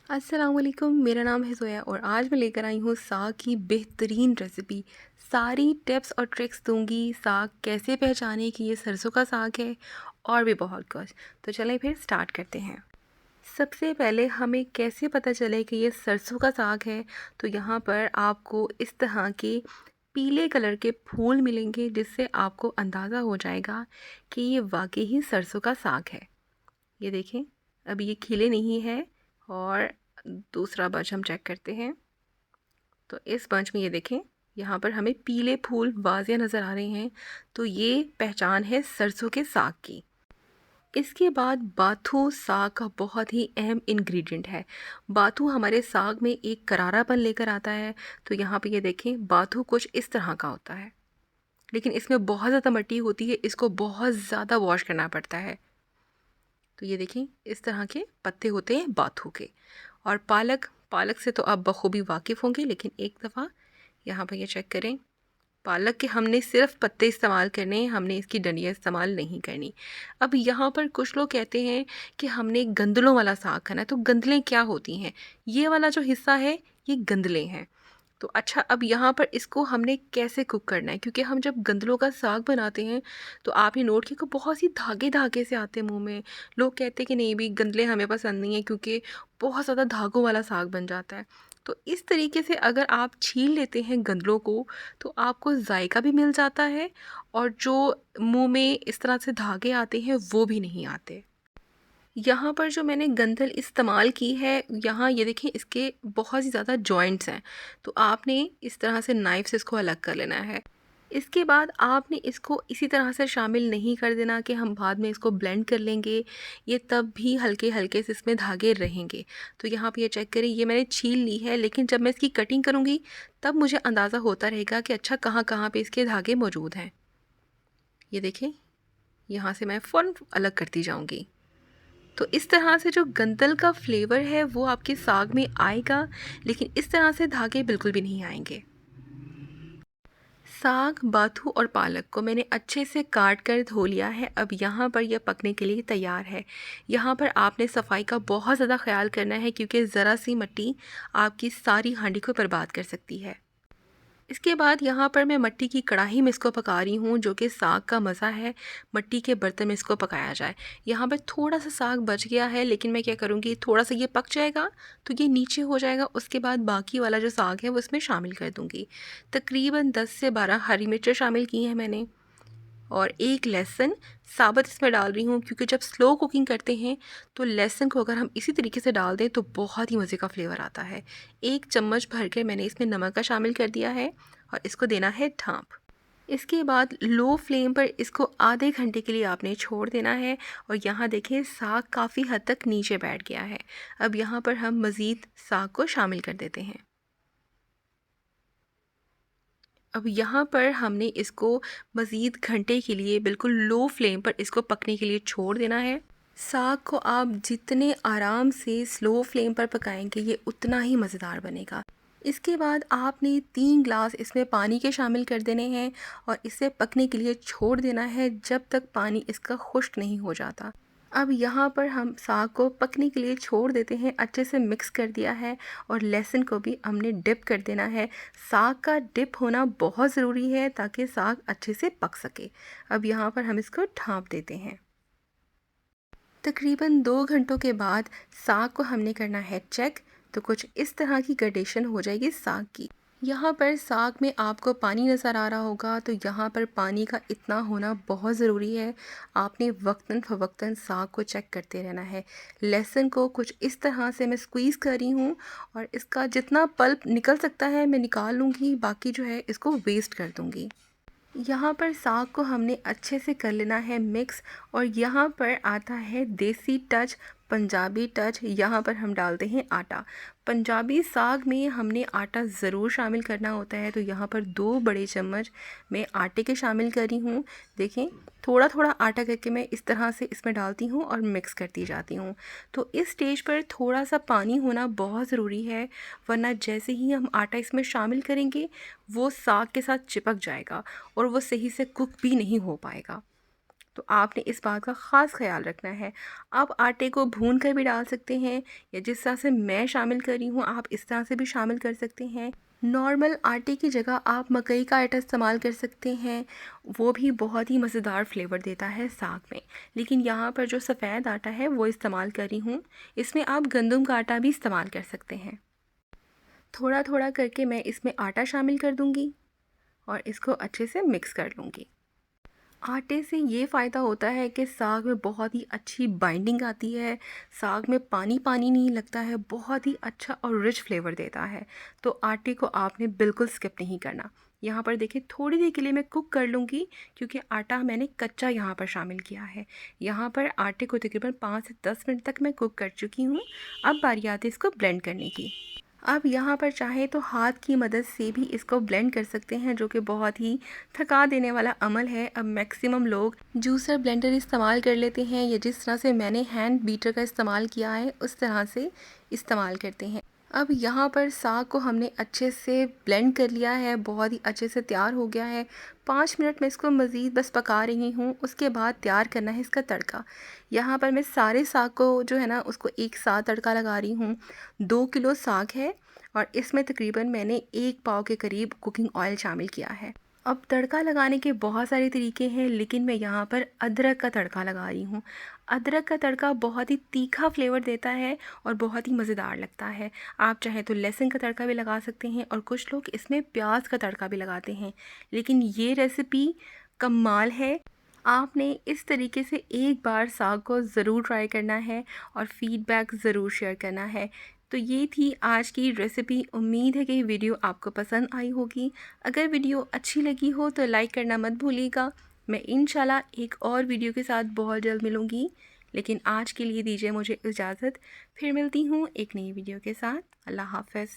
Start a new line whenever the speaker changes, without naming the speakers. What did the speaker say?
अस्सलाम वालेकुम। मेरा नाम है ज़ोया और आज मैं लेकर आई हूँ साग की बेहतरीन रेसिपी। सारी टिप्स और ट्रिक्स दूंगी, साग कैसे पहचाने कि ये सरसों का साग है और भी बहुत कुछ। तो चलें फिर स्टार्ट करते हैं। सबसे पहले हमें कैसे पता चले कि ये सरसों का साग है, तो यहाँ पर आपको इस तरह के पीले कलर के फूल मिलेंगे जिससे आपको अंदाज़ा हो जाएगा कि ये वाकई ही सरसों का साग है। ये देखें, अब ये खिले नहीं है। और दूसरा बंच हम चेक करते हैं। तो इस बंच में ये देखें, यहाँ पर हमें पीले फूल वाज़िया नज़र आ रहे हैं, तो ये पहचान है सरसों के साग की। इसके बाद बाथू साग का बहुत ही अहम इंग्रेडिएंट है। बाथू हमारे साग में एक करारापन लेकर आता है। तो यहाँ पे ये देखें, बाथू कुछ इस तरह का होता है, लेकिन इसमें बहुत ज़्यादा मिट्टी होती है, इसको बहुत ज़्यादा वॉश करना पड़ता है। तो ये देखें, इस तरह के पत्ते होते हैं बाथू के। और पालक, पालक से तो आप बखूबी वाकिफ़ होंगे, लेकिन एक दफ़ा यहाँ पर ये चेक करें, पालक के हमने सिर्फ पत्ते इस्तेमाल करने हैं, हमने इसकी डंडियाँ इस्तेमाल नहीं करनी। अब यहाँ पर कुछ लोग कहते हैं कि हमने गंदलों वाला साग खाना है। तो गंदलें क्या होती हैं? ये वाला जो हिस्सा है, ये गंदलें हैं। तो अच्छा, अब यहाँ पर इसको हमने कैसे कुक करना है, क्योंकि हम जब गंदलों का साग बनाते हैं तो आपने नोट किया कि बहुत सी धागे धागे से आते हैं मुंह में। लोग कहते हैं कि नहीं भी, गंदले हमें पसंद नहीं है क्योंकि बहुत ज़्यादा धागों वाला साग बन जाता है। तो इस तरीके से अगर आप छील लेते हैं गंदलों को, तो आपको जायका भी मिल जाता है और जो मुंह में इस तरह से धागे आते हैं वो भी नहीं आते। यहाँ पर जो मैंने गंदल इस्तेमाल की है, यहाँ ये देखें, इसके बहुत ही ज़्यादा जॉइंट्स हैं। तो आपने इस तरह से नाइफ से इसको अलग कर लेना है। इसके बाद आपने इसको इसी तरह से शामिल नहीं कर देना कि हम बाद में इसको ब्लेंड कर लेंगे, ये तब भी हल्के हल्के से इसमें धागे रहेंगे। तो यहाँ पे ये चेक करें, ये मैंने छील ली है, लेकिन जब मैं इसकी कटिंग करूँगी तब मुझे अंदाज़ा होता रहेगा कि अच्छा कहाँ कहाँ पे इसके धागे मौजूद हैं। ये देखें, यहाँ से मैं फ़ौरन अलग करती जाऊँगी। तो इस तरह से जो गंदल का फ्लेवर है वो आपके साग में आएगा, लेकिन इस तरह से धागे बिल्कुल भी नहीं आएंगे। साग, बाथू और पालक को मैंने अच्छे से काट कर धो लिया है। अब यहाँ पर यह पकने के लिए तैयार है। यहाँ पर आपने सफाई का बहुत ज़्यादा ख्याल करना है, क्योंकि ज़रा सी मिट्टी आपकी सारी हांडी को बर्बाद कर सकती है। इसके बाद यहाँ पर मैं मिट्टी की कढ़ाई में इसको पका रही हूँ, जो कि साग का मज़ा है मिट्टी के बर्तन में इसको पकाया जाए। यहाँ पर थोड़ा सा साग बच गया है, लेकिन मैं क्या करूँगी, थोड़ा सा ये पक जाएगा तो ये नीचे हो जाएगा। उसके बाद बाकी वाला जो साग है वो इसमें शामिल कर दूँगी। तकरीबन 10 से 12 हरी मिर्चें शामिल की हैं मैंने, और एक लहसुन साबुत इसमें डाल रही हूँ, क्योंकि जब स्लो कुकिंग करते हैं तो लहसुन को अगर हम इसी तरीके से डाल दें तो बहुत ही मज़े का फ्लेवर आता है। 1 चम्मच भर कर मैंने इसमें नमक का शामिल कर दिया है और इसको देना है ढाँप। इसके बाद लो फ्लेम पर इसको आधे घंटे के लिए आपने छोड़ देना है। और यहाँ देखें, साग काफ़ी हद तक नीचे बैठ गया है। अब यहाँ पर हम मज़ीद साग को शामिल कर देते हैं। अब यहाँ पर हमने इसको मज़ीद घंटे के लिए बिल्कुल लो फ्लेम पर इसको पकने के लिए छोड़ देना है। साग को आप जितने आराम से स्लो फ्लेम पर पकाएंगे, ये उतना ही मज़ेदार बनेगा। इसके बाद आपने 3 ग्लास इसमें पानी के शामिल कर देने हैं और इसे पकने के लिए छोड़ देना है जब तक पानी इसका खुश्क नहीं हो जाता। अब यहाँ पर हम साग को पकने के लिए छोड़ देते हैं, अच्छे से मिक्स कर दिया है और लहसुन को भी हमने डिप कर देना है। साग का डिप होना बहुत ज़रूरी है ताकि साग अच्छे से पक सके। अब यहाँ पर हम इसको ढाँप देते हैं। तकरीबन 2 घंटों के बाद साग को हमने करना है चेक। तो कुछ इस तरह की ग्रेडेशन हो जाएगी साग की। यहाँ पर साग में आपको पानी नज़र आ रहा होगा, तो यहाँ पर पानी का इतना होना बहुत ज़रूरी है। आपने वक्तन फ़वक्तन साग को चेक करते रहना है। लहसुन को कुछ इस तरह से मैं स्क्वीज़ कर रही हूँ और इसका जितना पल्प निकल सकता है मैं निकाल लूँगी, बाकी जो है इसको वेस्ट कर दूँगी। यहाँ पर साग को हमने अच्छे से कर लेना है मिक्स। और यहाँ पर आता है देसी टच, पंजाबी टच। यहाँ पर हम डालते हैं आटा। पंजाबी साग में हमने आटा ज़रूर शामिल करना होता है, तो यहाँ पर 2 बड़े चम्मच मैं आटे के शामिल कर रही हूँ। देखें, थोड़ा थोड़ा आटा करके मैं इस तरह से इसमें डालती हूँ और मिक्स करती जाती हूँ। तो इस स्टेज पर थोड़ा सा पानी होना बहुत ज़रूरी है, वरना जैसे ही हम आटा इसमें शामिल करेंगे वो साग के साथ चिपक जाएगा और वो सही से कुक भी नहीं हो पाएगा। तो आपने इस बात का ख़ास ख़्याल रखना है। आप आटे को भून कर भी डाल सकते हैं या जिस तरह से मैं शामिल कर रही हूँ आप इस तरह से भी शामिल कर सकते हैं। नॉर्मल आटे की जगह आप मकई का आटा इस्तेमाल कर सकते हैं, वो भी बहुत ही मज़ेदार फ्लेवर देता है साग में। लेकिन यहाँ पर जो सफ़ेद आटा है वो इस्तेमाल कर रही हूँ। इसमें आप गंदम का आटा भी इस्तेमाल कर सकते हैं। थोड़ा थोड़ा करके मैं इसमें आटा शामिल कर दूँगी और इसको अच्छे से मिक्स कर लूँगी। आटे से ये फ़ायदा होता है कि साग में बहुत ही अच्छी बाइंडिंग आती है, साग में पानी पानी नहीं लगता है, बहुत ही अच्छा और रिच फ्लेवर देता है। तो आटे को आपने बिल्कुल स्किप नहीं करना। यहाँ पर देखिए थोड़ी देर के लिए मैं कुक कर लूँगी क्योंकि आटा मैंने कच्चा यहाँ पर शामिल किया है। यहाँ पर आटे को तकरीबन 5 से 10 मिनट तक मैं कुक कर चुकी हूँ। अब बारी आती है इसको ब्लेंड करने की। आप यहाँ पर चाहें तो हाथ की मदद से भी इसको ब्लेंड कर सकते हैं, जो कि बहुत ही थका देने वाला अमल है। अब मैक्सिमम लोग जूसर ब्लेंडर इस्तेमाल कर लेते हैं या जिस तरह से मैंने हैंड बीटर का इस्तेमाल किया है उस तरह से इस्तेमाल करते हैं। अब यहाँ पर साग को हमने अच्छे से ब्लेंड कर लिया है, बहुत ही अच्छे से तैयार हो गया है। 5 मिनट में इसको मज़ीद बस पका रही हूँ, उसके बाद तैयार करना है इसका तड़का। यहाँ पर मैं सारे साग को जो है ना उसको एक साथ तड़का लगा रही हूँ। 2 किलो साग है और इसमें तकरीबन मैंने 1 पाव के करीब कुकिंग ऑयल शामिल किया है। अब तड़का लगाने के बहुत सारे तरीके हैं, लेकिन मैं यहाँ पर अदरक का तड़का लगा रही हूँ। अदरक का तड़का बहुत ही तीखा फ्लेवर देता है और बहुत ही मज़ेदार लगता है। आप चाहें तो लहसुन का तड़का भी लगा सकते हैं और कुछ लोग इसमें प्याज का तड़का भी लगाते हैं। लेकिन ये रेसिपी कमाल है। आपने इस तरीके से एक बार साग को ज़रूर ट्राई करना है और फ़ीडबैक ज़रूर शेयर करना है। तो ये थी आज की रेसिपी। उम्मीद है कि वीडियो आपको पसंद आई होगी। अगर वीडियो अच्छी लगी हो तो लाइक करना मत भूलिएगा। मैं इंशाल्लाह एक और वीडियो के साथ बहुत जल्द मिलूँगी, लेकिन आज के लिए दीजिए मुझे इजाज़त। फिर मिलती हूँ एक नई वीडियो के साथ। अल्लाह हाफ़िज़।